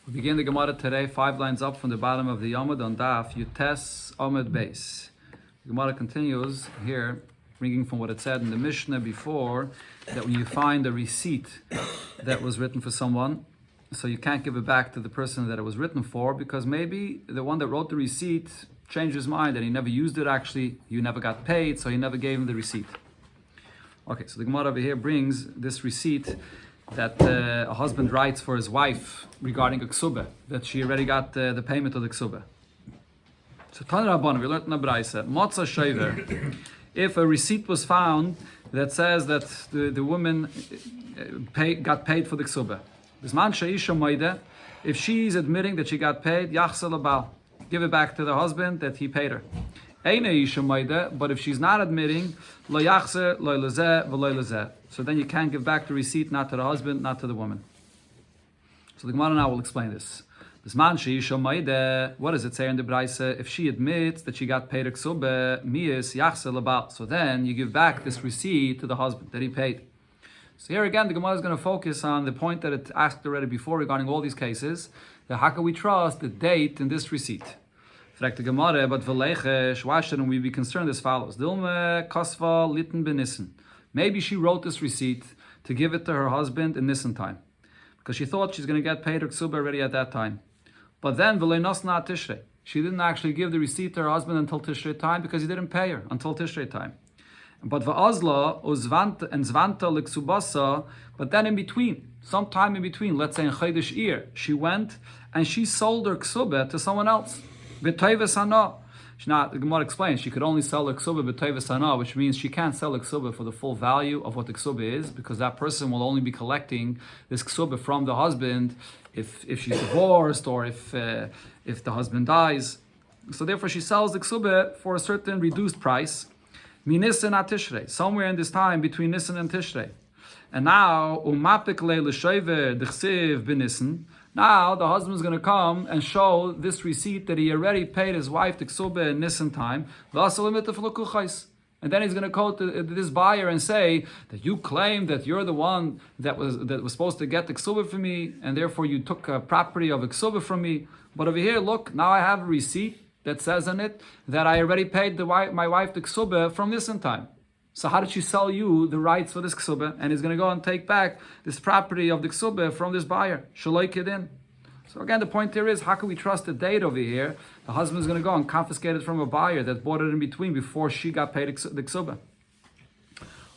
We begin the Gemara today 5 lines up from the bottom of the Yomud on Daf Yutes Amud Beis. The Gemara continues here, bringing from what it said in the Mishnah before, that when you find a receipt that was written for someone, so you can't give it back to the person that it was written for, because maybe the one that wrote the receipt changed his mind and he never used it actually, you never got paid, so he never gave him the receipt. Okay, so the Gemara over here brings this receipt that a husband writes for his wife regarding a ksubah, that she already got the payment of the ksubah. So Tan Rabban, we learned in the Braisa, Motza Shever, if a receipt was found that says that the woman got paid for the ksubah, if she's admitting that she got paid, Yachsel Abal, give it back to the husband that he paid her. But if she's not admitting, so then you can't give back the receipt, not to the husband, not to the woman. So the Gemara now will explain this. What does it say in the Braisa? If she admits that she got paid a ksubah, so then you give back this receipt to the husband that he paid. So here again, the Gemara is going to focus on the point that it asked already before regarding all these cases, that how can we trust the date in this receipt? Fragt the Gemara, but why shouldn't we be concerned as follows? Maybe she wrote this receipt to give it to her husband in Nisan time, because she thought she's going to get paid her ksubah already at that time. But then she didn't actually give the receipt to her husband until Tishrei time, because he didn't pay her until Tishrei time. But but then in between, sometime in between, let's say in Chodesh Iyar, she went and she sold her ksubah to someone else. Now, the Gemara explains she could only sell a ksubah b'toivas hana, which means she can't sell a ksubah for the full value of what the ksubah is, because that person will only be collecting this ksubah from the husband if she's divorced or if the husband dies. So therefore she sells the ksubah for a certain reduced price, Nisan at Tishrei, somewhere in this time between Nisan and Tishrei. And now, now the husband is going to come and show this receipt that he already paid his wife the ksubah in Nisan time. And then he's going to go to this buyer and say that you claim that you're the one that was supposed to get the ksubah from me, and therefore you took a property of a ksubah from me. But over here, look, now I have a receipt that says on it that I already paid my wife the ksubah from Nisan time. So how did she sell you the rights for this ksubah? And he's going to go and take back this property of the ksubah from this buyer. Shaloi kedin. So again, the point here is, how can we trust the date over here? The husband is going to go and confiscate it from a buyer that bought it in between before she got paid the ksubah.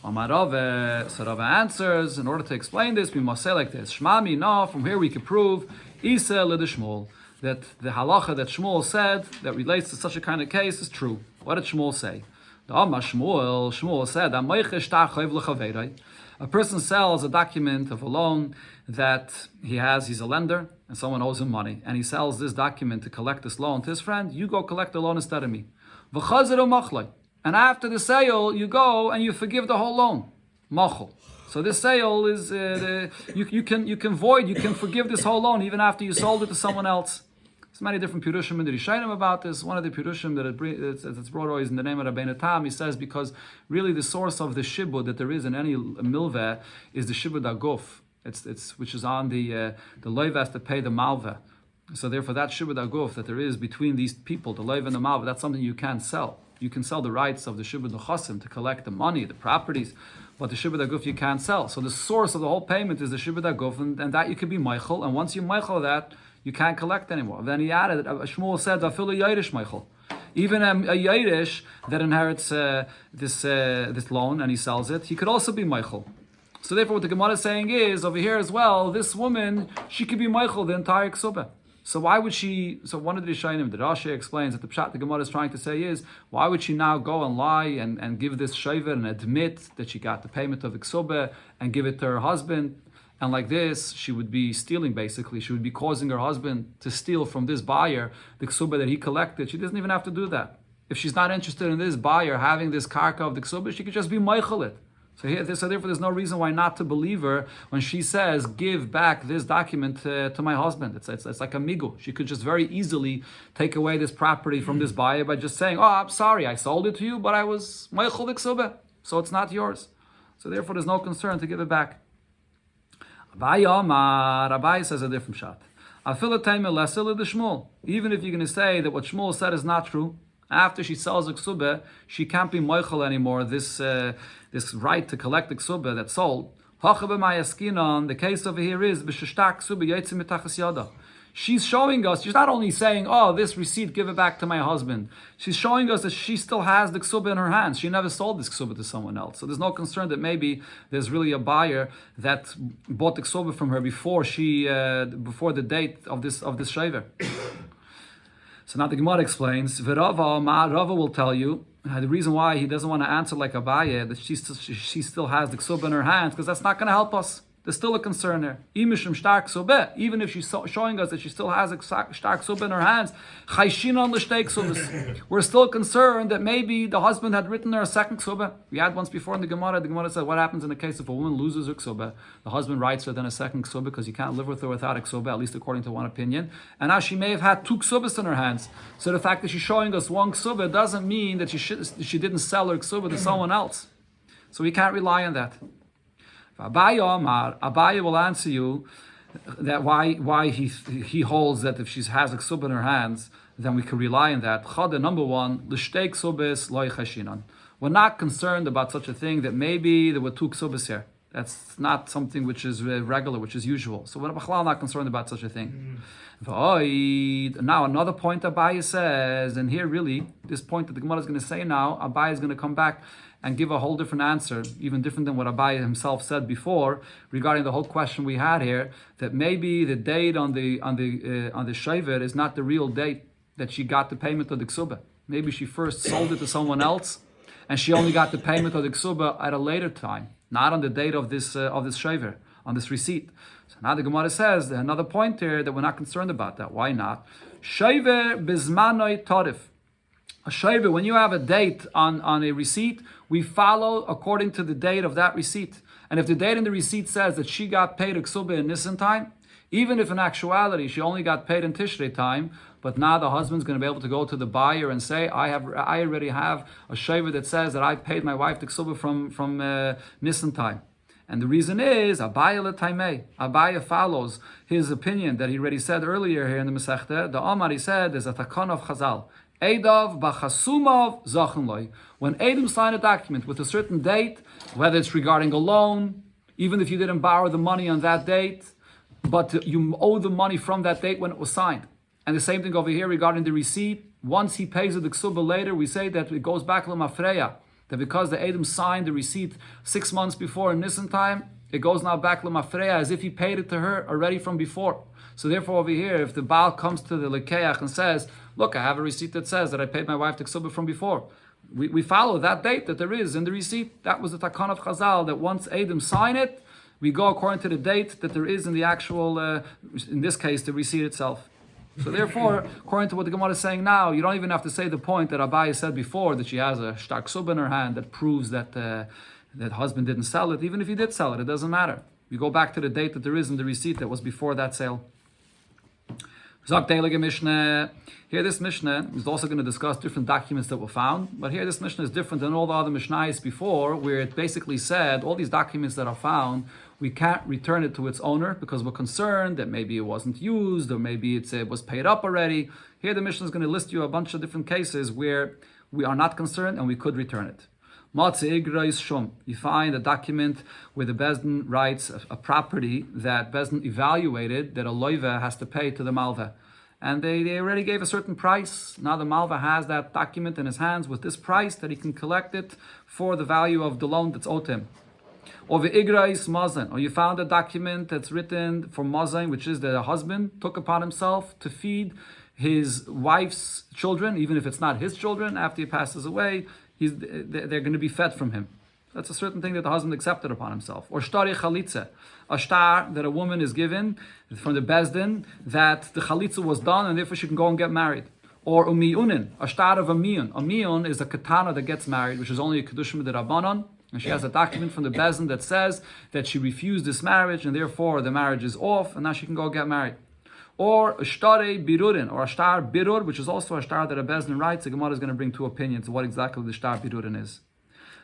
Amar Rava, so Rava answers, in order to explain this, we must say like this. Shmami, no, from here we can prove, Isa l'deshmol, that the halacha that Shmuel said that relates to such a kind of case is true. What did Shmuel say? Shmuel said, a person sells a document of a loan that he's a lender, and someone owes him money, and he sells this document to collect this loan to his friend. You go collect the loan instead of me. And after the sale, you go and you forgive the whole loan. Machol. So this sale is, you can forgive this whole loan even after you sold it to someone else. There's many different Pirushim in the Rishayim about this. One of the Pirushim that it's brought always in the name of Rabbeinu Tam, he says, because really the source of the shibud that there is in any milveh is the shibud aguf. It's which is on the loivas that pay the malveh. So therefore that shibud aguf that there is between these people, the loiv and the malveh, that's something you can't sell. You can sell the rights of the shibud nechasim to collect the money, the properties, but the shibud aguf you can't sell. So the source of the whole payment is the shibud aguf, and that you can be meichel, and once you meichel that, you can't collect anymore. Then he added, Shmuel said, "Afilu Yairish Michael." Even a Yairish that inherits this loan and he sells it, he could also be Michael. So therefore, what the Gemara is saying is over here as well. This woman, she could be Michael the entire ksubah. So why would she? So one of the Rishayim, the Rashi explains that the pshat the Gemara is trying to say is, why would she now go and lie and give this shayver and admit that she got the payment of the ksubah and give it to her husband? And like this, she would be stealing basically. She would be causing her husband to steal from this buyer the ksubah that he collected. She doesn't even have to do that. If she's not interested in this buyer having this karka of the ksubah, she could just be meichel it. So therefore there's no reason why not to believe her when she says, give back this document to my husband. It's like a migu. She could just very easily take away this property from this buyer by just saying, oh, I'm sorry, I sold it to you, but I was meichel the ksubah, so it's not yours. So therefore there's no concern to give it back. Abai says a different shot. Even if you're going to say that what Shmuel said is not true, after she sells a ksubah, she can't be moichel anymore, this right to collect the ksubah that's sold. The case over here is she's showing us, she's not only saying, oh, this receipt, give it back to my husband. She's showing us that she still has the ksubah in her hands. She never sold this ksubah to someone else. So there's no concern that maybe there's really a buyer that bought the ksubah from her before the date of this shaver. So now the Gemara explains, Rava will tell you, the reason why he doesn't want to answer like Abaye, that she still has the ksubah in her hands, because that's not going to help us. There's still a concern there. Even if she's showing us that she still has a stark ksubah in her hands, we're still concerned that maybe the husband had written her a second ksubah. We had once before in the Gemara said, what happens in the case if a woman loses her ksubah? The husband writes her then a second ksubah because you can't live with her without a ksubah, at least according to one opinion. And now she may have had two ksubahs in her hands. So the fact that she's showing us one ksubah doesn't mean that she didn't sell her ksubah to someone else. So we can't rely on that. Abaye will answer you that why he holds that if she has a ksubah in her hands, then we can rely on that. Number one, we're not concerned about such a thing that maybe there were two ksubahs here. That's not something which is regular, which is usual. So we're not concerned about such a thing. Now another point Abaye says, and here really, this point that the Gemara is going to say now, Abaye is going to come back and give a whole different answer, even different than what Abaye himself said before, regarding the whole question we had here, that maybe the date on the shaver is not the real date that she got the payment of the ksubah. Maybe she first sold it to someone else, and she only got the payment of the ksubah at a later time, not on the date of this shaver, on this receipt. So now the Gemara says another point here that we're not concerned about that. Why not? Shaver bizmanoi tarif. A shaver, when you have a date on a receipt, we follow according to the date of that receipt. And if the date in the receipt says that she got paid a ksubah in Nisan time, even if in actuality she only got paid in Tishrei time, but now the husband's going to be able to go to the buyer and say, I already have a shaver that says that I paid my wife the ksubah from Nisan time. And the reason is, Abaye follows his opinion that he already said earlier here in the Masechta. The Omar, he said, there's a takon of Chazal. Edav b'chasumov zachenloi. When Adam signed a document with a certain date, whether it's regarding a loan, even if you didn't borrow the money on that date, but you owe the money from that date when it was signed. And the same thing over here regarding the receipt. Once he pays the ksubah later, we say that it goes back l'mafreya. That because the Adam signed the receipt 6 months before in Nisan time, it goes now back l'mafreya as if he paid it to her already from before. So therefore over here, if the Baal comes to the Lekeach and says, look, I have a receipt that says that I paid my wife the ksubah from before, we follow that date that there is in the receipt. That was the takon of Chazal, that once Adam sign it, we go according to the date that there is in the actual, in this case, the receipt itself. So therefore, according to what the Gemara is saying now, you don't even have to say the point that Abaye said before, that she has a stark ksubah in her hand that proves that that husband didn't sell it. Even if he did sell it, it doesn't matter. We go back to the date that there is in the receipt that was before that sale. Here this Mishnah is also going to discuss different documents that were found, but here this Mishnah is different than all the other Mishnahs before, where it basically said all these documents that are found, we can't return it to its owner because we're concerned that maybe it wasn't used or maybe it was paid up already. Here the Mishnah is going to list you a bunch of different cases where we are not concerned and we could return it. You find a document where the Bezdin writes a property that Bezdin evaluated that a loiva has to pay to the malva. And they already gave a certain price. Now the malva has that document in his hands with this price that he can collect it for the value of the loan that's owed him. Or v'igrais mazan, or you found a document that's written for mazan, which is that a husband took upon himself to feed his wife's children, even if it's not his children, after he passes away, they're going to be fed from him. That's a certain thing that the husband accepted upon himself. Or shtari chalitza, a star that a woman is given from the Bezdin, that the chalitza was done and therefore she can go and get married. Or umiyunin, a star of a miyun. A miyun is a katana that gets married, which is only a kedushim d'Rabbanan. And she has a document from the Bezdin that says that she refused this marriage and therefore the marriage is off and now she can go get married. Or a shtare birurin, or a star birur, which is also a star that a Bezdin writes. The Gemara is going to bring two opinions of what exactly the star birurin is.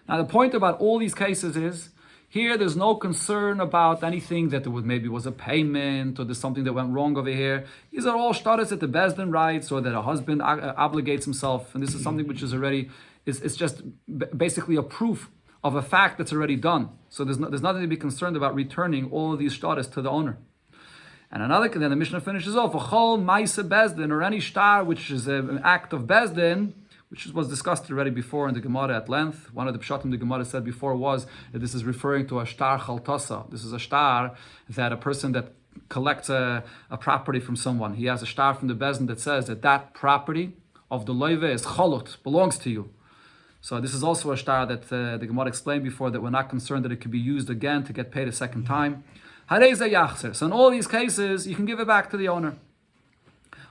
Now the point about all these cases is, Here, there's no concern about anything that maybe was a payment or there's something that went wrong over here. These are all shtaris that the Bezdin writes or that a husband obligates himself. And this is something which is already, it's just basically a proof of a fact that's already done. So there's nothing to be concerned about returning all of these shtaris to the owner. And then the Mishnah finishes off, Chol Maisa Bezdin, or any shtar which is an act of Bezdin, which was discussed already before in the Gemara at length. One of the pshatim the Gemara said before was that this is referring to a shtar chaltasa. This is a shtar that a person that collects a property from someone. He has a shtar from the Bezdin that says that property of the loive is chalot, belongs to you. So this is also a shtar that the Gemara explained before, that we're not concerned that it could be used again to get paid a second time. Hareza yachzer. So in all these cases, you can give it back to the owner.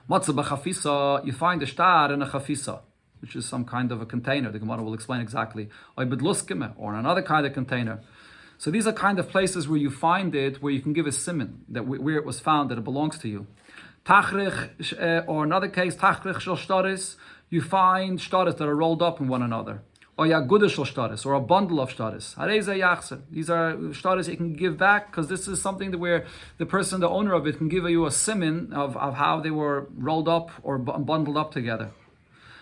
Matzah b'chafisa, you find a shtar in a chafisa, which is some kind of a container. The Gemara will explain exactly. Or in another kind of container. So these are kind of places where you find it, where you can give a siman, that where it was found, that it belongs to you. Tachrich, or another case, tachrich shel shtaris, you find shtaris that are rolled up in one another. Or yagudah shel shtaris, or a bundle of shtaris. Hareza yachzer. These are shtaris you can give back, because this is something that where the person, the owner of it, can give you a siman of how they were rolled up or bundled up together.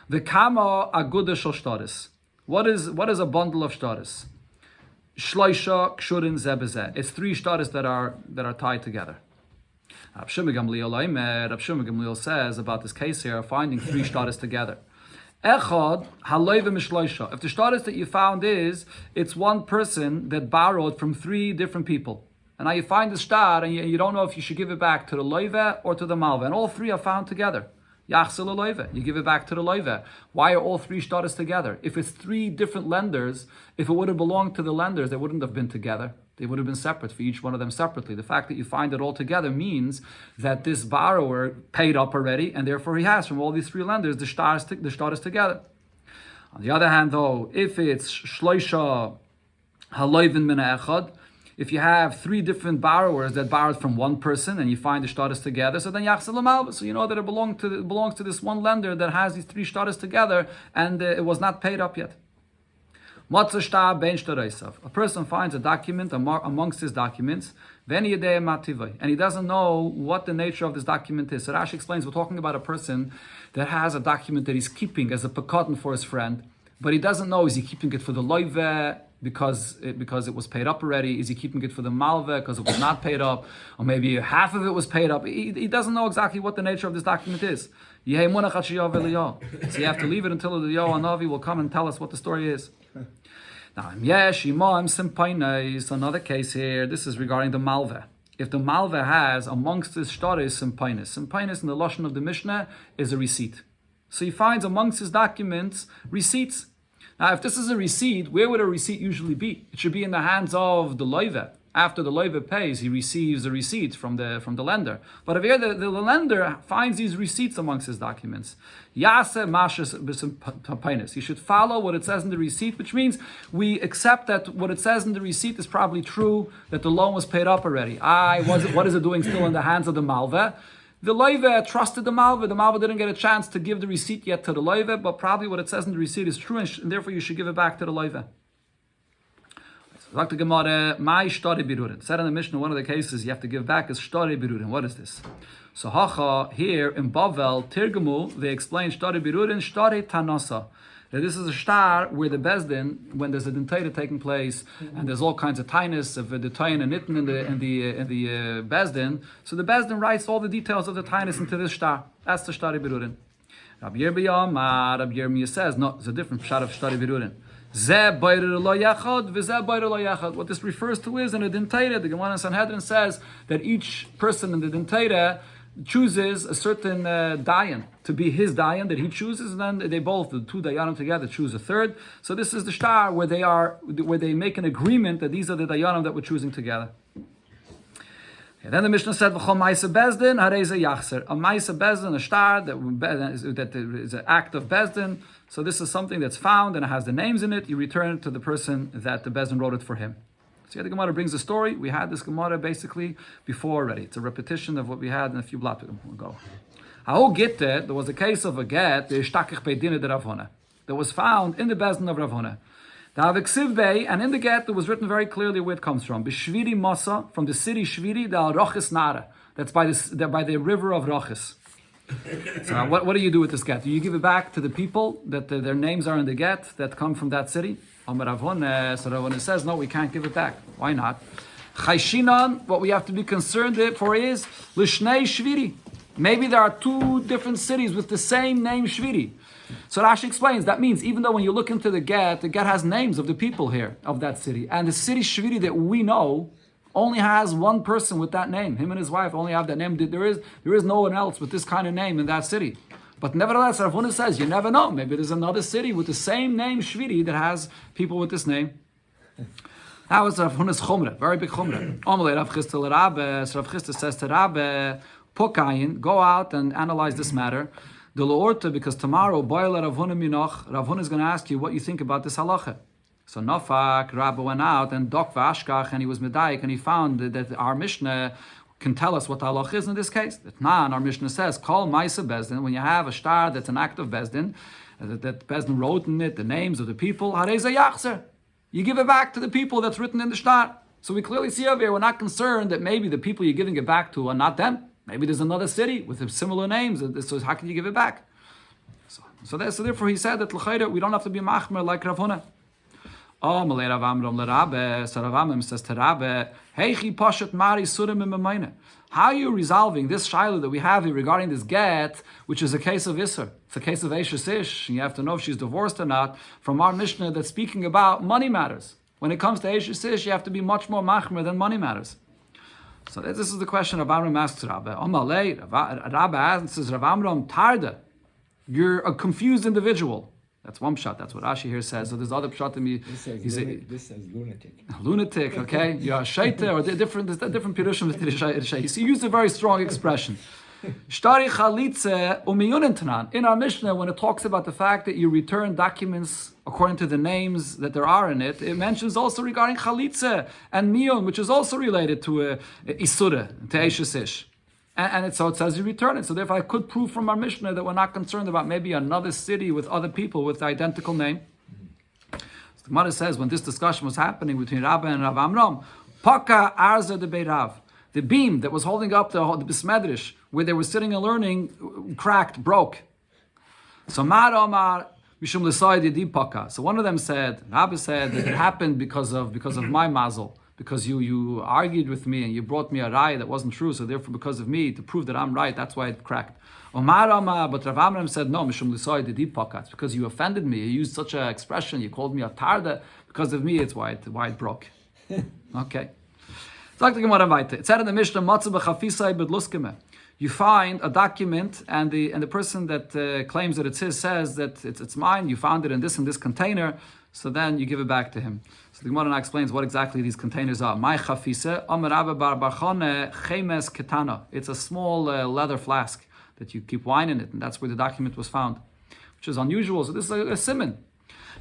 The kama agudah shel shtaris. What is a bundle of shtaris? Shloisha kshurin zebezeh. It's 3 shtaris that are tied together. Rab Shimon Gamliel says about this case here, finding 3 shtaris together. Echad halayve mishloisha. If the shtaris that you found it's one person that borrowed from 3 different people, and now you find the shtar and you don't know if you should give it back to the loive or to the malve, and all 3 are found together. Yachsel loive. You give it back to the loive. Why are all 3 shtaris together? If it's 3 different lenders, if it would have belonged to the lenders, they wouldn't have been together. They would have been separate for each one of them separately. The fact that you find it all together means that this borrower paid up already, and therefore he has from all these 3 lenders the shtaris together. On the other hand, though, if it's shloisha haloivin min echad, if you have 3 different borrowers that borrowed from one person and you find the shtaris together, so then yachsel malva. So you know that it belongs to this one lender that has these 3 shtaris together, and it was not paid up yet. A person finds a document amongst his documents, and he doesn't know what the nature of this document is. So Rashi explains, we're talking about a person that has a document that he's keeping as a pekatan for his friend, but he doesn't know, is he keeping it for the loive because it was paid up already? Is he keeping it for the malve because it was not paid up? Or maybe half of it was paid up? He doesn't know exactly what the nature of this document is. So you have to leave it until the Eliyahu Hanavi will come and tell us what the story is. Now, another case here, this is regarding the malve. If the malve has amongst his shtaris simpainis in the lashon of the Mishnah is a receipt. So he finds amongst his documents receipts. Now, if this is a receipt, where would a receipt usually be? It should be in the hands of the loive. After the loive pays, he receives a receipt from the lender. But if here the lender finds these receipts amongst his documents, he should follow what it says in the receipt, which means we accept that what it says in the receipt is probably true, that the loan was paid up already. What is it doing still in the hands of the malve? The loive trusted the malve. The malve didn't get a chance to give the receipt yet to the loive, but probably what it says in the receipt is true, and therefore you should give it back to the loive. Dr. Gemara, my shtari birurin. Said in the Mishnah, one of the cases you have to give back is shtari birurin. What is this? So hacha, here in Bavel, Tirgamu, they explain shtari birurin, shtari tanasa. That this is a shtar where the Bezdin, when there's a dentator taking place, and there's all kinds of tainus of the tayin and nitten in the Bezdin, so the Bezdin writes all the details of the tainus into this shtar. That's the shtari birurin. Rabbi Yirmiyah says, no, it's a different shtar of shtari birurin. What this refers to is in a dentator, the Gemara in Sanhedrin says that each person in the dentator chooses a certain dayan to be his dayan that he chooses, and then they both, the 2 dayanim together, choose a third. So this is the shtar where they make an agreement that these are the dayanim that we're choosing together. And then the Mishnah said, "V'chol ma'isa bezdin harei yachzer." A ma'isa bezdin, a shtar that is an act of bezdin. So this is something that's found and it has the names in it. You return it to the person that the bezdin wrote it for him. So here the Gemara brings the story. We had this Gemara basically before already. It's a repetition of what we had in a few blot ago. How gitte? There was a case of a get that was found in the bezdin of Rav Huna. The Aviksiv and in the get it was written very clearly where it comes from. B'Shviri Masa, from the city Shviri, the Rochis Nara. That's by the river of Rochis. So what do you do with this get? Do you give it back to the people that their names are in the get that come from that city? Amar Rav Huna, so Rav Huna says, no, we can't give it back. Why not? Chayshinan, what we have to be concerned for is Lishnei Shviri. Maybe there are two different cities with the same name Shviri. So Rashi explains, that means even though when you look into the get has names of the people here, of that city. And the city Shviri that we know only has one person with that name. Him and his wife only have that name. There is no one else with this kind of name in that city. But nevertheless, Rav Huna says, you never know. Maybe there's another city with the same name Shviri that has people with this name. That was Rav Huna's chumrah, very big chumrah. Amalei Rav Chisda l'Rabbe, so Rav Chisda says to Rabbe, Pokayin, go out and analyze this matter. The Loorta, because tomorrow, Boyle Rav Huna Minoch, Rav Huna is going to ask you what you think about this halacha. So Nafak, Rabbe went out and Dok Vashkach, and he was Medayik, and he found that our Mishnah can tell us what the halacha is in this case. That our Mishnah says, Call Maisa Bezdin, when you have a star that's an act of Bezdin, that Bezdin wrote in it the names of the people, Hareza Yachzer. You give it back to the people that's written in the star. So we clearly see over here, we're not concerned that maybe the people you're giving it back to are not them. Maybe there's another city with similar names, so how can you give it back? So therefore he said that we don't have to be machmer like Rav Huna. Oh, Malay Rav Amram l'Rabbe, so Rav Amram says to Rabbe, Heichi pashat mari surim imamayne. How are you resolving this shiloh that we have here regarding this get, which is a case of Isser? It's a case of Eishes Ish, and you have to know if she's divorced or not, from our Mishnah that's speaking about money matters. When it comes to Eishes Ish, you have to be much more machmer than money matters. So this is the question Rav Amram asks Rabbe. Amalei, Rabbe answers Rav Amram, Tarda, you're a confused individual. That's one pshat. That's what Rashi here says. So there's other pshat in me. This says lunatic. Lunatic, okay? You're a shaita, or different pirushim with shaita. So he used a very strong expression. Shtari chalitze umiyunentanan. In our Mishnah, when it talks about the fact that you return documents according to the names that there are in it, it mentions also regarding chalitze and miyun, which is also related to isura, to eishes ish. So it says you return it. So therefore I could prove from our Mishnah that we're not concerned about maybe another city with other people with the identical name. So the Gemara says when this discussion was happening between Rabba and Rav Amram, Paka Arza de Beirav, the beam that was holding up the Bismedrish, where they were sitting and learning, cracked, broke. So Mar Omar Mishum L'Sai Di Paka. So one of them said, Rabba said that it happened because of my mazel. Because you argued with me and you brought me a raya that wasn't true, so therefore because of me, to prove that I'm right, that's why it cracked. But Rav Amram said, no, Mishum L'Sai Di Paka. It's because you offended me. You used such an expression, you called me a tarda. Because of me, it's why it broke. Okay. It said in the Mishnah, Matzah b'chafisai b'dluskeme. You find a document, and the person that claims that it's his says that it's mine. You found it in this container, so then you give it back to him. So the Gemara now explains what exactly these containers are. My chafisa, Amar Abba bar Barchane chemes ketana. It's a small leather flask that you keep wine in it, and that's where the document was found, which is unusual. So this is a siman.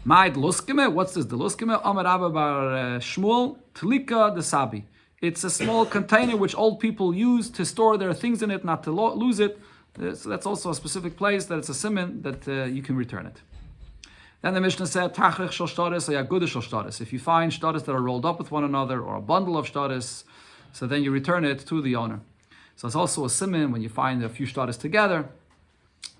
My dluskeme. What's this? The luskeme. Amar Abba bar Shmuel tlika de sabi. It's a small container which old people use to store their things in it, not to lose it. So that's also a specific place that it's a siman that you can return it. Then the Mishnah said, Tachrich shel shtaris or yagudah shel shtaris. If you find shtaris that are rolled up with one another, or a bundle of shtaris, so then you return it to the owner. So it's also a siman when you find a few shtaris together.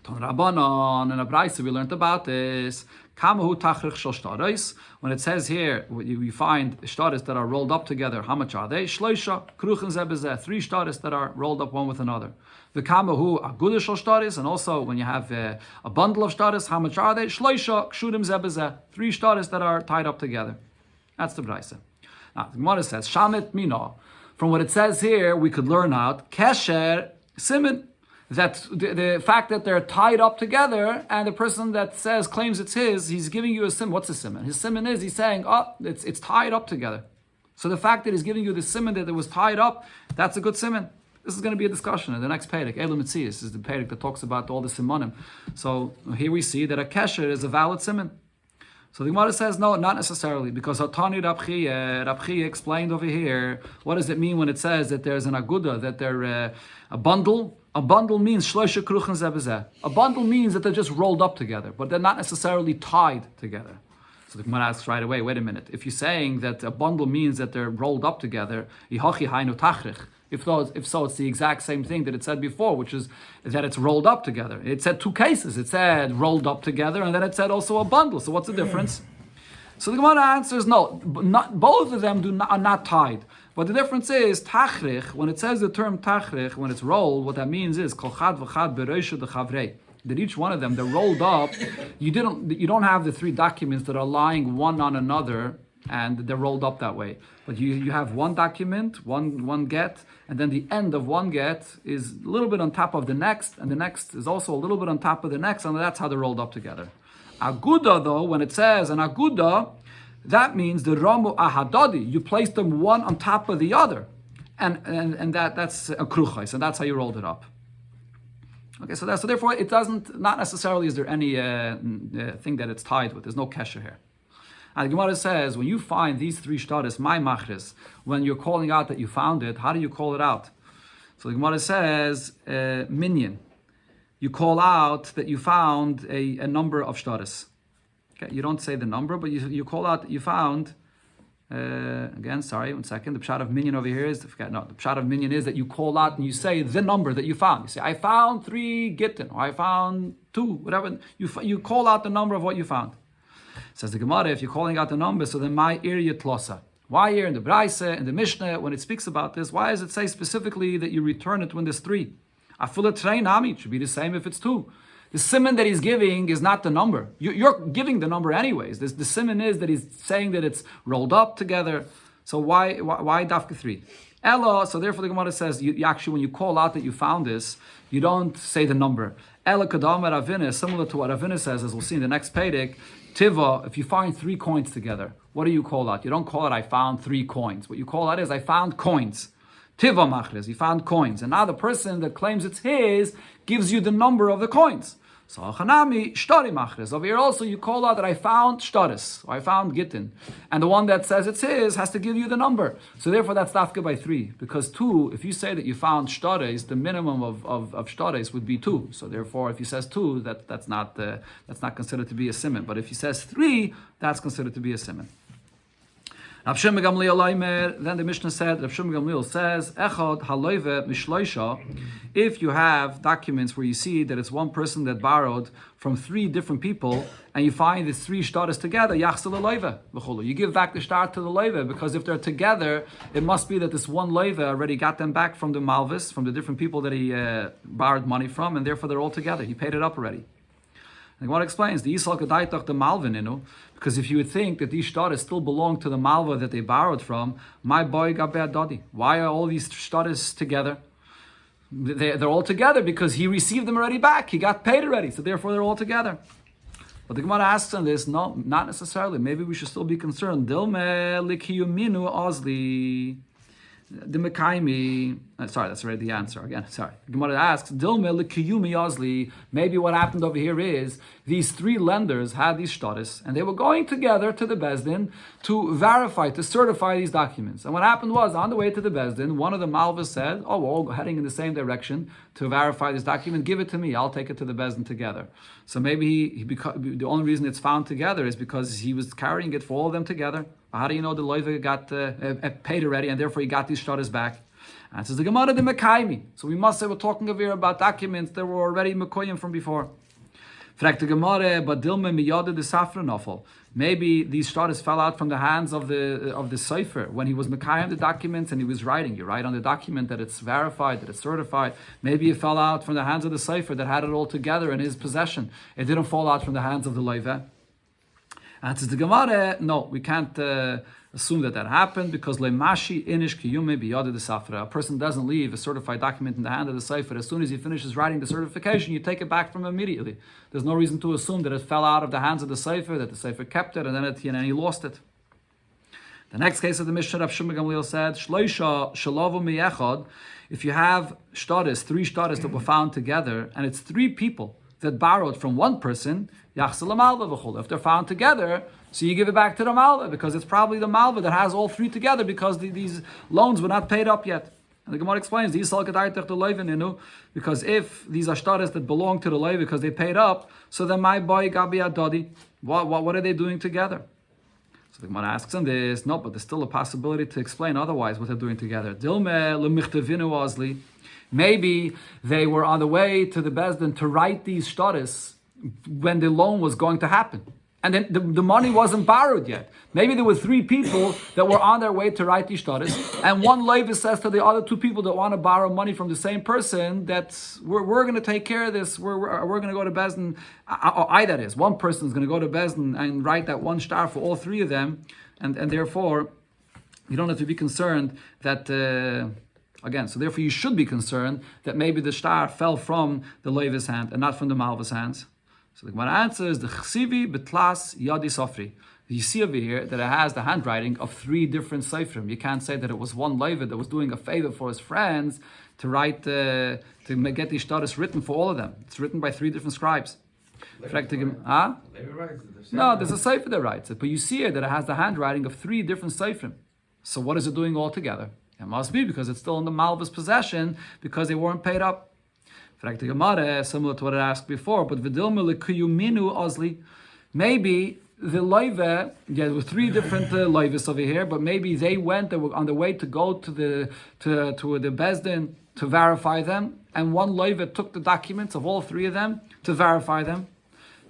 Ton Rabbanon and a Braisa we learned about this. Kamahu tachrich shel shtaris. When it says here, you find shtaris that are rolled up together, how much are they? Shloisha kruchen ze bezeh. 3 shtaris that are rolled up one with another. The kamahu agudah shel shtaris, and also when you have a bundle of shtaris, how much are they? Shloisha kshurim ze bezeh. 3 shtaris that are tied up together. That's the Braisa. Now the Gemara says shamet mina. From what it says here, we could learn out kesher siman. That the fact that they're tied up together, and the person that claims it's his, he's giving you a siman. What's a siman? His siman is he's saying, it's tied up together. So the fact that he's giving you the siman that it was tied up, that's a good siman. This is going to be a discussion in the next perek. Bava Metzia is the perek that talks about all the simanim. So here we see that a kesher is a valid siman. So the Gemara says, no, not necessarily, because Hatani Rabchi explained over here, what does it mean when it says that there's an aguda, that they're a bundle? A bundle means shloisha kruchen ze bezeh. A bundle means that they're just rolled up together, but they're not necessarily tied together. So the Gemara asks right away, wait a minute. If you're saying that a bundle means that they're rolled up together, if so, it's the exact same thing that it said before, which is that it's rolled up together. It said two cases. It said rolled up together, and then it said also a bundle. So what's the difference? So the Gemara answers, no, both of them are not tied. But the difference is, tachrich, when it says the term tachrich, when it's rolled, what that means is, kol chad v'chad bereisha dechavrei. That each one of them, they're rolled up. You don't have the three documents that are lying one on another, and they're rolled up that way. But you have one document, one get, and then the end of one get is a little bit on top of the next, and the next is also a little bit on top of the next, and that's how they're rolled up together. Aguda, though, when it says an aguda, that means the ramu ahadadi. You place them one on top of the other, and that's a kruchais, and that's how you rolled it up. Okay, so therefore it not necessarily is there any thing that it's tied with. There's no kesher here. And the Gemara says, when you find these three shtaris, my machris, when you're calling out that you found it, how do you call it out? So the Gemara says, minyan. You call out that you found a number of shtaris. Okay, you don't say the number, but you call out that you found, again, sorry, 1 second. The pshat of minyan over here is, the pshat of minyan is that you call out and you say the number that you found. You say, I found 3 gittin, or I found 2, whatever. You call out the number of what you found. Says the Gemara, if you're calling out the number, so then my area tlosa. Why here in the Braise, in the Mishnah, when it speaks about this, why does it say specifically that you return it when there's 3? Afula trei nami, it should be the same if it's 2. The siman that he's giving is not the number. You're giving the number anyways. The siman is that he's saying that it's rolled up together. So why dafka 3? Ella, so therefore the Gemara says, you actually, when you call out that you found this, you don't say the number. Ella kadama ravina, similar to what Ravina says, as we'll see in the next Pedic. Tiva, if you find 3 coins together, what do you call out? You don't call it, I found 3 coins. What you call out is, I found coins. Tiva machres, you found coins. And now the person that claims it's his gives you the number of the coins. So Hanami, Shtari Machres. Over here also you call out that I found Shtaris, or I found Gittin. And the one that says it's his has to give you the number. So therefore that's Dafka by 3. Because 2, if you say that you found Shtaris, the minimum of Shtaris would be 2. So therefore if he says 2, that's not considered to be a siman. But if he says 3, that's considered to be a siman. Rav Shimon Gamliel, then the Mishnah said, Rav Shimon Gamliel says, Echad haloive mishloisha, if you have documents where you see that it's one person that borrowed from 3 different people, and you find these 3 shtaris together, yachsel loive, you give back the shtar to the loive, because if they're together, it must be that this one loive already got them back from the malvis, from the different people that he borrowed money from, and therefore they're all together. He paid it up already. And what explains the Yisal Kedaitach the Malvin, because if you would think that these shtaris still belong to the Malva that they borrowed from, my boy Gaber Dodi. Why are all these shtaris together? They're all together because he received them already back. He got paid already, so therefore they're all together. But the Gemara asks on this, no, not necessarily. Maybe we should still be concerned. Dilme likiyuminu ozli. The Mekaimi, sorry, that's already the answer again. Sorry. Gemara asks, Dilme likiyumi ozli. Maybe what happened over here is these 3 lenders had these shtaris, and they were going together to the Bezdin to verify, to certify these documents. And what happened was, on the way to the Bezdin, one of the Malvas said, "Oh, we're all heading in the same direction to verify this document. Give it to me. I'll take it to the Bezdin together." So maybe the only reason it's found together is because he was carrying it for all of them together. How do you know the loiva got paid already, and therefore he got these shtaris back? And it says the Gemara the Mekaimi. So we must say we're talking over here about documents that were already Mekoyim from before. Fragt the Gemara, but Dilme miyade the safra nafal. Maybe these shtaris fell out from the hands of the Sefer when he was Mekayim the documents and he was writing. You write on the document that it's verified, that it's certified. Maybe it fell out from the hands of the Sefer that had it all together in his possession. It didn't fall out from the hands of the Leveh. And it says the Gemara, no, we can't assume that happened because lemashi inish kiyume biyade the safra. A person doesn't leave a certified document in the hand of the sefer. As soon as he finishes writing the certification, you take it back from him immediately. There's no reason to assume that it fell out of the hands of the sefer, that the sefer kept it, and then he lost it. The next case of the Mishnah, Rav Shimon Gamliel said, Shloisha shalavu miyechad. If you have shtaris, 3 shtaris that were found together, and it's 3 people that borrowed from one person, if they're found together, so you give it back to the malva, because it's probably the malva that has all 3 together, because these loans were not paid up yet. And the Gemara explains, because if these are shtaris that belong to the loiv because they paid up, so then my boy gabi adodi, what are they doing together? So the Gemara asks on this, no, but there's still a possibility to explain otherwise what they're doing together. Dilme lemichtavinu azli. Maybe they were on the way to the Bezdin to write these shtaris when the loan was going to happen. And then the money wasn't borrowed yet. Maybe there were 3 people that were on their way to write these shtaris, and one Levi says to the other 2 people that want to borrow money from the same person that we're going to take care of this. We're going to go to Bezdin. That is, one person is going to go to Bezdin and write that one shtar for all 3 of them, and therefore you don't have to be concerned that. Again, so therefore you should be concerned that maybe the shtar fell from the Levi's hand and not from the Malva's hands. So the Gemara answers, the chsivi betlas yadi sofri. You see over here that it has the handwriting of 3 different seifrim. You can't say that it was one Levi that was doing a favor for his friends to write, to get these shtaris written for all of them. It's written by 3 different scribes. No, there's a seifr that writes it, but you see here that it has the handwriting of 3 different seifrim. So what is it doing all together? It must be because it's still in the Malva's possession because they weren't paid up. Similar to what I asked before, but maybe the Leiva, there were 3 different Leivas over here, but maybe they were on the way to go to the Bezdin to verify them, and one Leiva took the documents of all 3 of them to verify them.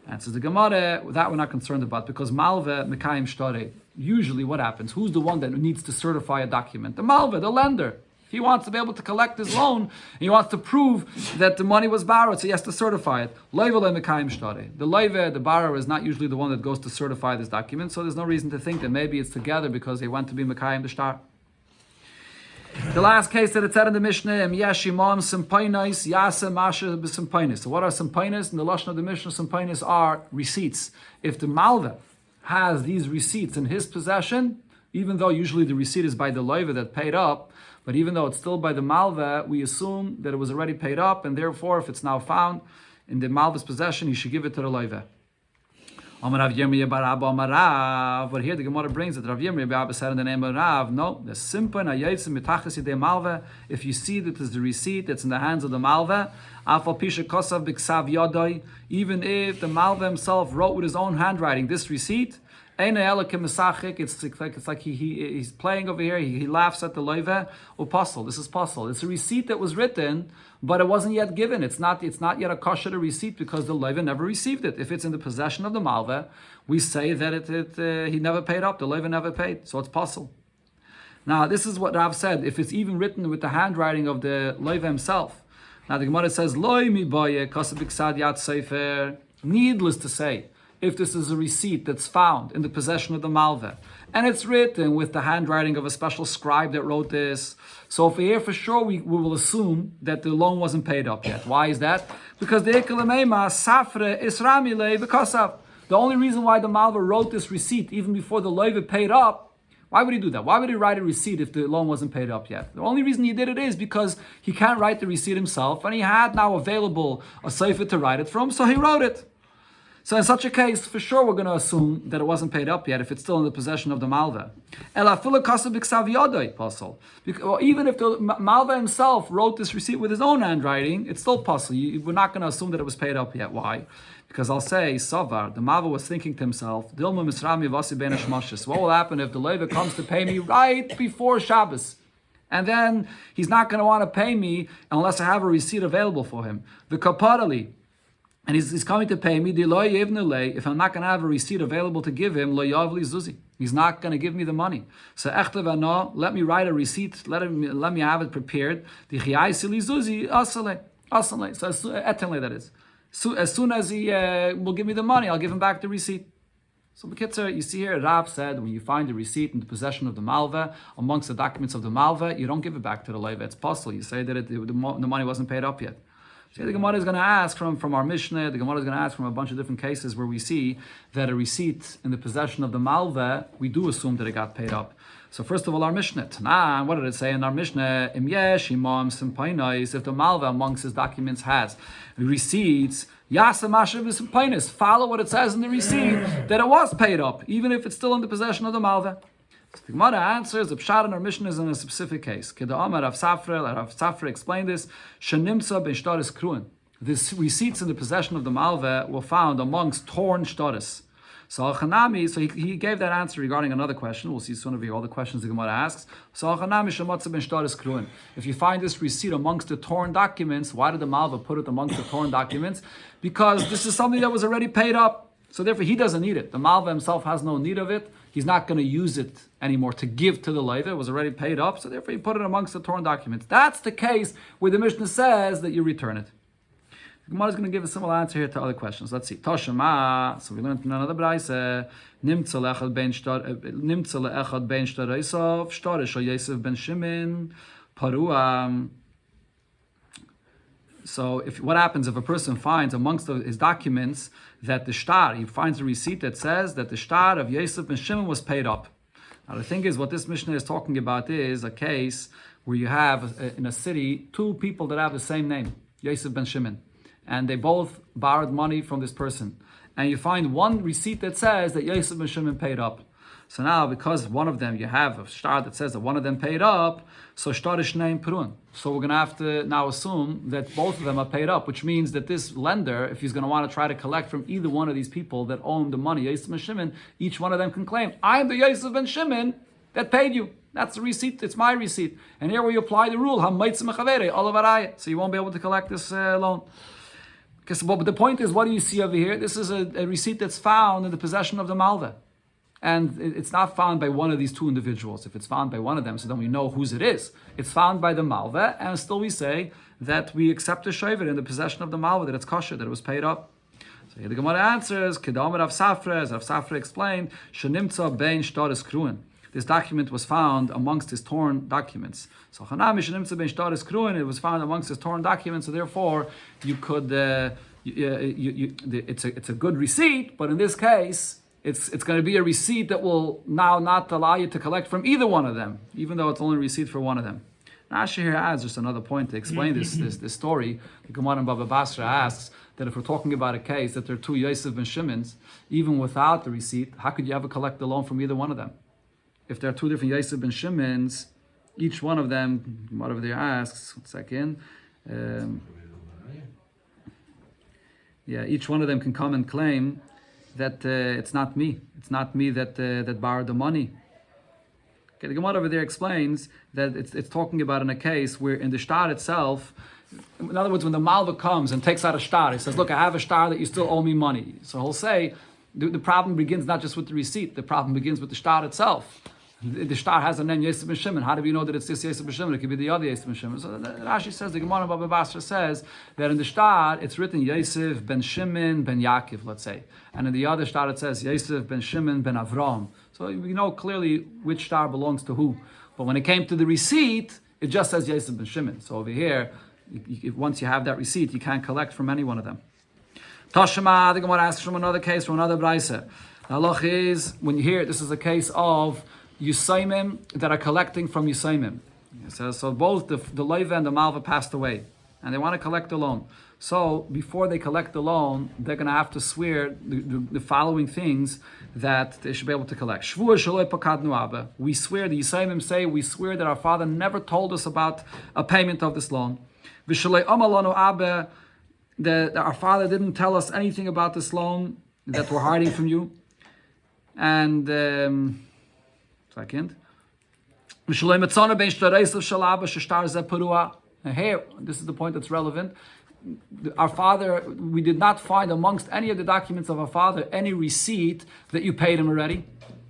Answers the Gemara, that we're not concerned about, because Malva Mekayim Shtare. Usually what happens? Who's the one that needs to certify a document? The Malva, the lender. He wants to be able to collect his loan, and he wants to prove that the money was borrowed, so he has to certify it. The Leiva, the borrower, is not usually the one that goes to certify this document, so there's no reason to think that maybe it's together because they went to be Mekayim the Shtar. The last case that it said in the Mishnah, so what are simpainis? In the Lashon of the Mishnah, simpainis are receipts. If the Malva has these receipts in his possession, even though usually the receipt is by the Leiva that paid up, but even though it's still by the Malva, we assume that it was already paid up, and therefore, if it's now found in the Malva's possession, he should give it to the Leiva. But here the Gemara brings it. Rav Yirmiyah bar Abba said in the name of Rav, no, the simpan hayatzim mitachas yidei Malva. If you see that there's the receipt that's in the hands of the Malva, afal pisha kosav b'ksav yodai, even if the Malva himself wrote with his own handwriting this receipt, it's like he's playing over here. He laughs at the Leiva. Puzzle. This is puzzle. It's a receipt that was written, but it wasn't yet given. It's not yet a kosher receipt because the Leiva never received it. If it's in the possession of the Malva, we say that he never paid up. The Leiva never paid, so it's puzzle. Now this is what Rav said. If it's even written with the handwriting of the Leiva himself. Now the Gemara says, "Loi mi boye kasabik sad yat sefer." Needless to say, if this is a receipt that's found in the possession of the Malva, and it's written with the handwriting of a special scribe that wrote this, so for here for sure we will assume that the loan wasn't paid up yet. Why is that? Because the safre isramile b'kasav. The only reason why the Malva wrote this receipt even before the Leiva paid up, why would he do that? Why would he write a receipt if the loan wasn't paid up yet? The only reason he did it is because he can't write the receipt himself, and he had now available a sefer to write it from, so he wrote it. So in such a case, for sure we're going to assume that it wasn't paid up yet if it's still in the possession of the Malva. Even if the Malva himself wrote this receipt with his own handwriting, it's still possible. We're not going to assume that it was paid up yet. Why? Because I'll say, Savar, the Malva was thinking to himself, what will happen if the Leiva comes to pay me right before Shabbos? And then he's not going to want to pay me unless I have a receipt available for him. The Kaparali, and he's coming to pay me. If I'm not going to have a receipt available to give him, he's not going to give me the money. So let me write a receipt. Let me have it prepared. So that is. So as soon as he will give me the money, I'll give him back the receipt. So B'kitzur, you see here, Rav said, when you find a receipt in the possession of the Malva, amongst the documents of the Malva, you don't give it back to the Leiva. It's possible. You say that the money wasn't paid up yet. So the Gemara is going to ask from our Mishnah, the Gemara is going to ask from a bunch of different cases where we see that a receipt in the possession of the Malva, we do assume that it got paid up. So first of all, our Mishnah, Tanan, what did it say in our Mishnah? Im yesh imam simpainis, if the Malva amongst his documents has receipts, follow what it says in the receipt, that it was paid up, even if it's still in the possession of the Malva. So the Gemara answers, the Pshat in our Mishnah is in a specific case. Rav Safra explained this. Shenimtza ben shtaris kruin. The receipts in the possession of the Malva were found amongst torn shtaris. So Hanami, so he gave that answer regarding another question. We'll see soon over here all the questions the Gemara asks. So Hanami shematza ben shtaris kruin. If you find this receipt amongst the torn documents, why did the Malva put it amongst the torn documents? Because this is something that was already paid up. So therefore he doesn't need it. The Malva himself has no need of it. He's not going to use it anymore to give to the Leiva. It was already paid up. So therefore he put it amongst the torn documents. That's the case where the Mishnah says that you return it. Gemara is going to give a similar answer here to other questions. Let's see. Toshema. So we learned in another brayse. Nimtza le'echad ben shtareisov shtarish al Yosef ben Shimon parua. So what happens if a person finds amongst his documents that the shtar, he finds a receipt that says that the shtar of Yosef ben Shimon was paid up. Now the thing is, what this Mishnah is talking about is a case where you have in a city two people that have the same name, Yosef ben Shimon, and they both borrowed money from this person. And you find one receipt that says that Yosef ben Shimon paid up. So now, because one of them, you have a shtar that says that one of them paid up, so shtar is shnei perun. So we're going to have to now assume that both of them are paid up, which means that this lender, if he's going to want to try to collect from either one of these people that own the money, Yosef ben Shimon, each one of them can claim, I am the Yosef ben Shimon that paid you. That's the receipt. It's my receipt. And here we apply the rule, so you won't be able to collect this loan. But the point is, what do you see over here? This is a receipt that's found in the possession of the Malva. And it's not found by one of these two individuals. If it's found by one of them, so then we know whose it is. It's found by the Malva, and still we say that we accept the Shover in the possession of the Malva, that it's kosher, that it was paid up. So here the Gemara answers, Kedam Rav Safra, as Rav Safra explained, Shenimtza bein shtaris kruin. This document was found amongst his torn documents. So Chanami Shenimtza bein shtaris kruin, it was found amongst his torn documents, so therefore you could, it's a good receipt, but in this case, it's going to be a receipt that will now not allow you to collect from either one of them, even though it's only a receipt for one of them. Rashi here adds just another point to explain this story. The Gemara in Bava Basra asks that if we're talking about a case that there are two Yosef ben Shimons, even without the receipt, how could you ever collect the loan from either one of them? If there are two different Yosef ben Shimons, each one of them, Gemara over there asks, 1 second, each one of them can come and claim that it's not me that borrowed the money. Okay, the Gemara over there explains that it's talking about in a case where in the shtar itself, in other words, when the Malva comes and takes out a shtar, he says, look, I have a shtar that you still owe me money. So he'll say, the problem begins not just with the receipt, the problem begins with the shtar itself. The shtar has a name, Yosef ben Shimon. How do we know that it's this Yosef ben Shimon? It could be the other Yosef ben Shimon. So Rashi says, the Gemara Bava Basra says that in the shtar, it's written Yosef ben Shimon ben Yaakov, let's say. And in the other shtar, it says Yosef ben Shimon ben Avram. So we know clearly which shtar belongs to who. But when it came to the receipt, it just says Yosef ben Shimon. So over here, once you have that receipt, you can't collect from any one of them. Tashema, the Gemara asks from another case, from another brayse. The halach is, when you hear it, this is a case of Yusaimim that are collecting from Yusaimim. So both the Leiva and the Malva passed away, and they want to collect the loan. So before they collect the loan, they're going to have to swear the following things that they should be able to collect. We swear, the Yusaimim say, we swear that our father never told us about a payment of this loan. That our father didn't tell us anything about this loan that we're hiding from you. And second, and here, this is the point that's relevant. Our father, we did not find amongst any of the documents of our father any receipt that you paid him already.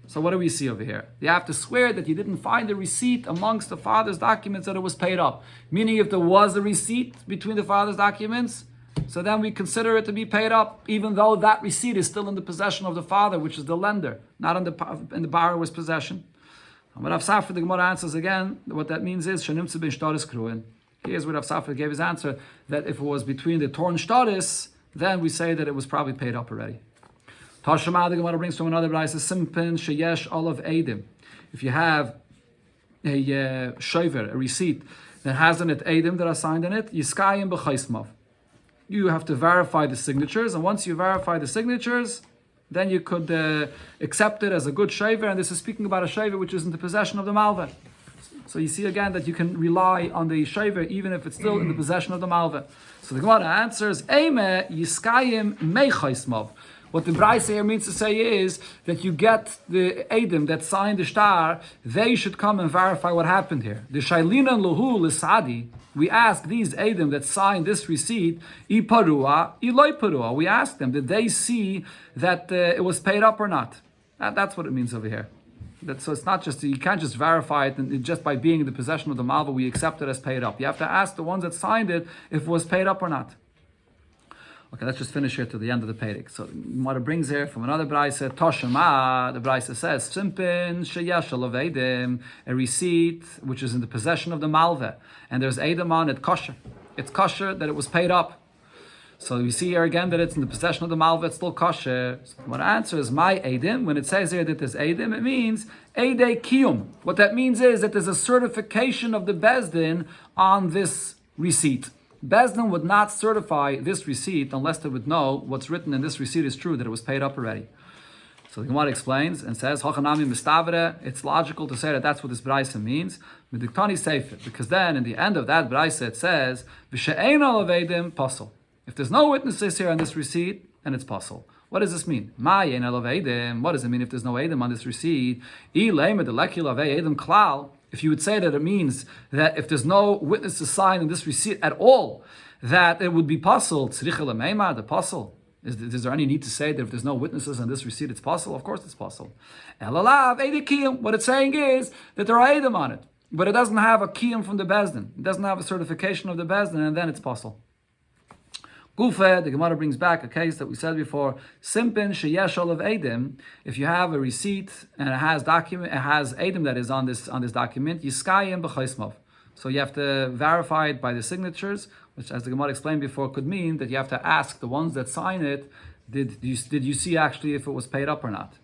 So what do we see over here? You have to swear that you didn't find a receipt amongst the father's documents that it was paid up. Meaning if there was a receipt between the father's documents, so then we consider it to be paid up, even though that receipt is still in the possession of the father, which is the lender, not in the borrower's possession. But Rav Safra, the Gemara answers again, what that means is, Shenimtze ben shtaris kruin. Here's where Rav Safra gave his answer, that if it was between the torn shtaris, then we say that it was probably paid up already. Tashema, the Gemara brings from another brayse, Simpen sheyesh olav edim. If you have a shover, a receipt, that has in it edim that are signed in it, yiskayim b'chaismav. You have to verify the signatures, and once you verify the signatures, then you could accept it as a good shaver, and this is speaking about a shaver which is in the possession of the Malva. So you see again that you can rely on the shaver even if it's still in the possession of the Malva. So the Gemara answers, Eime yiskayim meichaismav. What the Braisa here means to say is that you get the Eidim that signed the star, they should come and verify what happened here. The Shailina Luhu Lisadi, we ask these Eidim that signed this receipt, I Parua, I Loi Parua. We ask them, did they see that it was paid up or not? That's what it means over here. So it's not just, you can't just verify it and just by being in the possession of the malva, we accept it as paid up. You have to ask the ones that signed it if it was paid up or not. Okay, let's just finish here to the end of the Perek. So what it brings here from another Braisa, Toshema, the Braisa says, Simpin sheyesh alav eidim, a receipt which is in the possession of the malva, and there's eidim on it, kosher. It's kosher that it was paid up. So we see here again that it's in the possession of the malva, it's still kosher. So what answer is my eidim. When it says here that there's eidim, it means eidei kiyum. What that means is that there's a certification of the bezdin on this receipt. Bezdin would not certify this receipt unless they would know what's written in this receipt is true, that it was paid up already. So the Gemara explains and says, Hachanami mistavere, it's logical to say that that's what this Braisa means. Midiktani sefer, because then in the end of that Braisa it says, V'she'ein alav eidim pasol. If there's no witnesses here on this receipt, then it's possible. What does this mean? What does it mean if there's no edim on this receipt? If you would say that it means that if there's no witnesses signed in this receipt at all, that it would be possible. The possible. Is there any need to say that if there's no witnesses on this receipt, it's possible? Of course it's possible. What it's saying is that there are edim on it, but it doesn't have a kiyum from the bezdin. It doesn't have a certification of the bezdin, and then it's possible. Gufa, the Gemara brings back a case that we said before. Simpin sheyesh olav edim. If you have a receipt and it has edim that is on this document, yiskayim b'chaismov. So you have to verify it by the signatures, which, as the Gemara explained before, could mean that you have to ask the ones that sign it, did you see actually if it was paid up or not?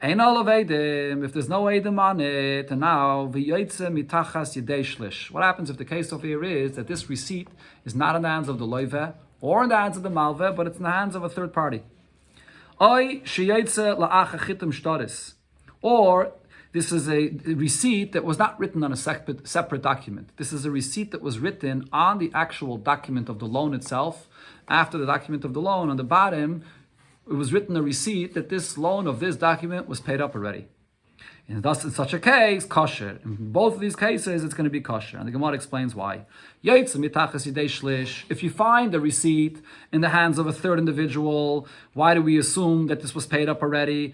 Ein olav edim. If there's no edim on it, and now v'yotze mitachas yedei shlish. What happens if the case over here is that this receipt is not in the hands of the loive or in the hands of the malveh, but it's in the hands of a third party? Or this is a receipt that was not written on a separate document. This is a receipt that was written on the actual document of the loan itself. After the document of the loan, on the bottom, it was written a receipt that this loan of this document was paid up already. And thus, in such a case, kosher. In both of these cases, it's going to be kosher. And the Gemara explains why. If you find the receipt in the hands of a third individual, why do we assume that this was paid up already?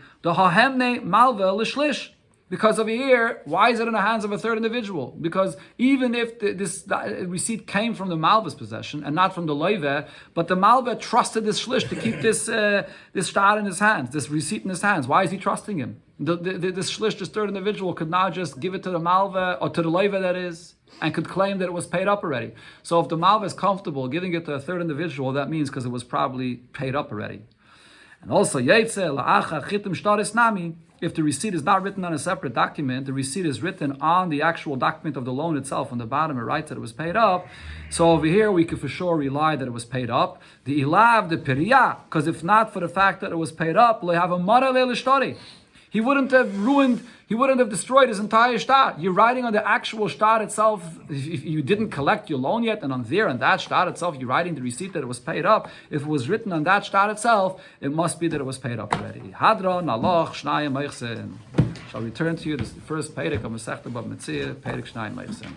Because over here, why is it in the hands of a third individual? Because even if this receipt came from the malva's possession and not from the loive, but the malva trusted this shlish to keep this star in his hands, this receipt in his hands. Why is he trusting him? This shlish, this third individual, could now just give it to the malva, or to the loive that is, and could claim that it was paid up already. So if the malva is comfortable giving it to a third individual, that means because it was probably paid up already. And also, if the receipt is not written on a separate document, the receipt is written on the actual document of the loan itself. On the bottom, it writes that it was paid up. So over here, we could for sure rely that it was paid up. The ilav, the piriyah, because if not for the fact that it was paid up, they have a mara le'lishtori. He wouldn't have destroyed his entire shtar. You're writing on the actual shtar itself. If you didn't collect your loan yet, and on that shtar itself, you're writing the receipt that it was paid up. If it was written on that shtar itself, it must be that it was paid up already. Hadron, aloch, shnayim, meichsen. Shall return to you. This is the first Perek of Masechta Bava Metzia, Perek Shnayim, meichsen.